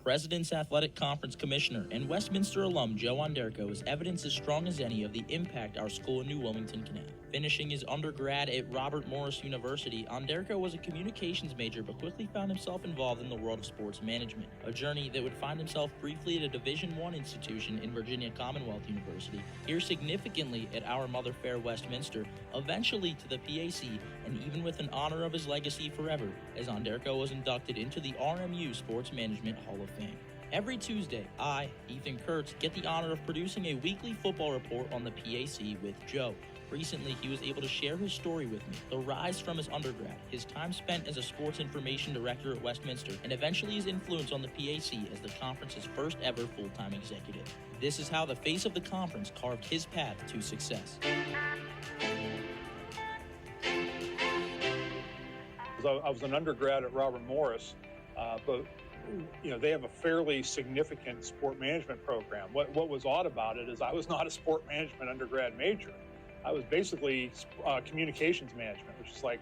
President's Athletic Conference Commissioner and Westminster alum Joe Onderko is evidence as strong as any of the impact our school in New Wilmington can have. Finishing his undergrad at Robert Morris University, Onderko was a communications major but quickly found himself involved in the world of sports management, a journey that would find himself briefly at a Division I institution in Virginia Commonwealth University, here significantly at our mother fair Westminster, eventually to the PAC, and even with an honor of his legacy forever, as Onderko was inducted into the RMU Sports Management Hall of Fame. Every Tuesday, I, Ethan Kurtz, get the honor of producing a weekly football report on the PAC with Joe. Recently, he was able to share his story with me, the rise from his undergrad, his time spent as a sports information director at Westminster, and eventually his influence on the PAC as the conference's first ever full-time executive. This is how the face of the conference carved his path to success. I was an undergrad at Robert Morris, but they have a fairly significant sport management program. What was odd about it is I was not a sport management undergrad major. I was basically communications management, which is like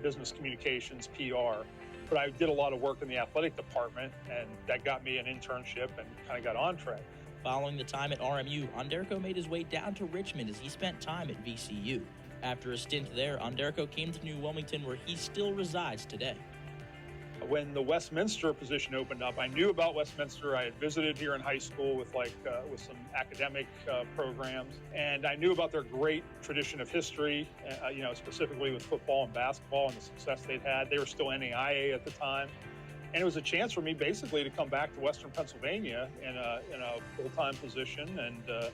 business communications, PR. But I did a lot of work in the athletic department, and that got me an internship and kind of got on track. Following the time at RMU, Onderko made his way down to Richmond as he spent time at VCU. After a stint there, Onderko came to New Wilmington, where he still resides today. When the Westminster position opened up, I knew about Westminster. I had visited here in high school with some academic programs, and I knew about their great tradition of history, specifically with football and basketball and the success they'd had. They were still NAIA at the time, and it was a chance for me basically to come back to Western Pennsylvania in a full-time position and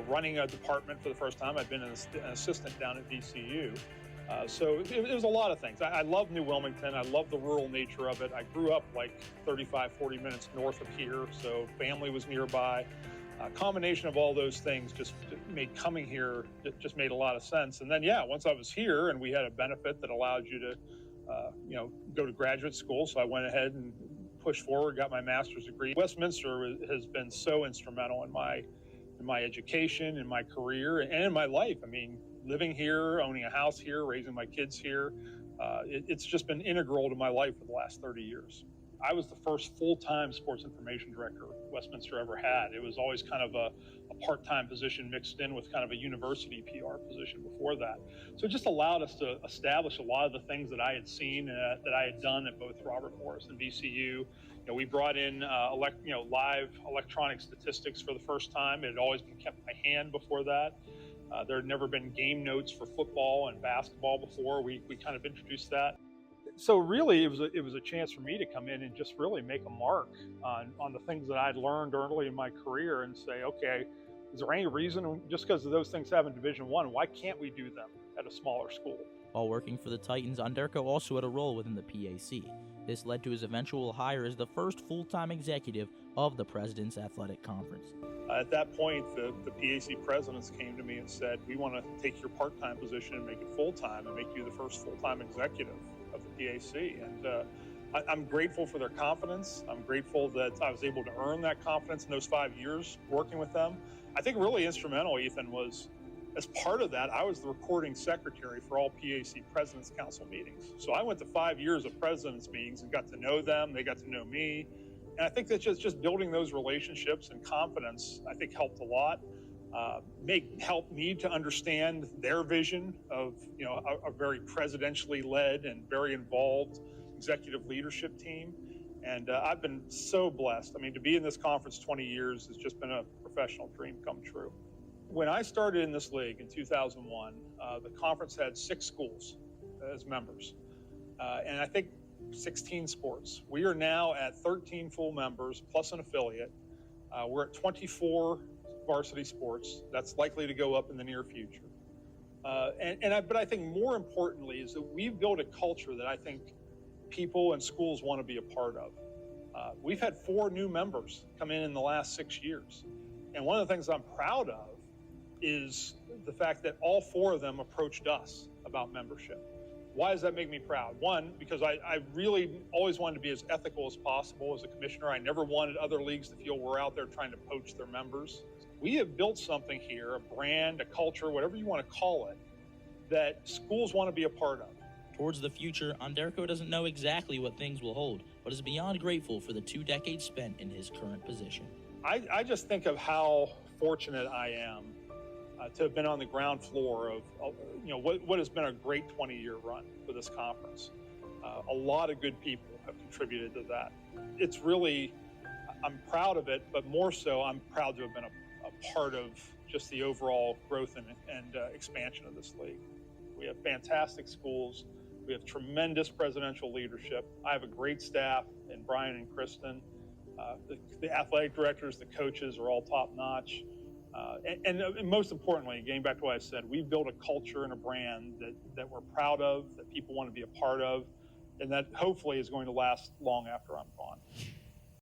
running a department for the first time. I'd been an assistant down at VCU. So it was a lot of things. I love New Wilmington. I love the rural nature of it. I grew up like 35, 40 minutes north of here, so family was nearby. A combination of all those things just made coming here, just made a lot of sense. And then, once I was here and we had a benefit that allowed you to, go to graduate school, so I went ahead and pushed forward, got my master's degree. Westminster has been so instrumental in my education, in my career, and in my life. I mean, living here, owning a house here, raising my kids here, it's just been integral to my life for the last 30 years. I was the first full-time sports information director Westminster ever had. It was always kind of a part-time position mixed in with kind of a university PR position before that. So it just allowed us to establish a lot of the things that I had seen, that I had done at both Robert Morris and VCU. We brought in live electronic statistics for the first time. It had always been kept by hand before that. There had never been game notes for football and basketball before. We kind of introduced that. So really, it was a chance for me to come in and just really make a mark on the things that I'd learned early in my career and say, okay, is there any reason, just because of those things have in Division I, why can't we do them at a smaller school? While working for the Titans, Onderko also had a role within the PAC. This led to his eventual hire as the first full-time executive of the President's Athletic Conference. At that point, the PAC presidents came to me and said, we want to take your part-time position and make it full-time and make you the first full-time executive of the PAC. And I'm grateful for their confidence. I'm grateful that I was able to earn that confidence in those 5 years working with them. I think really instrumental, Ethan, was as part of that, I was the recording secretary for all PAC President's Council meetings. So I went to 5 years of presidents' meetings and got to know them. They got to know me. And I think that just building those relationships and confidence, I think, helped a lot. Helped me to understand their vision of a very presidentially led and very involved executive leadership team. And I've been so blessed. I mean, to be in this conference 20 years has just been a professional dream come true. When I started in this league in 2001, the conference had 6 schools as members, and I think 16 sports. We are now at 13 full members plus an affiliate. We're at 24 varsity sports. That's likely to go up in the near future. But I think more importantly is that we've built a culture that I think people and schools want to be a part of. We've had 4 new members come in the last 6 years. And one of the things I'm proud of is the fact that all 4 of them approached us about membership. Why does that make me proud? One, because I really always wanted to be as ethical as possible as a commissioner. I never wanted other leagues to feel we're out there trying to poach their members. We have built something here, a brand, a culture, whatever you want to call it, that schools want to be a part of. Towards the future, Onderko doesn't know exactly what things will hold, but but is beyond grateful for the 2 decades spent in his current position. I just think of how fortunate I am to have been on the ground floor of what has been a great 20-year run for this conference. A lot of good people have contributed to that. It's really, I'm proud of it, but more so, I'm proud to have been a part of just the overall growth and expansion of this league. We have fantastic schools. We have tremendous presidential leadership. I have a great staff in Brian and Kristen. The athletic directors, the coaches are all top-notch. And most importantly, getting back to what I said, we've built a culture and a brand that we're proud of, that people want to be a part of, and that hopefully is going to last long after I'm gone.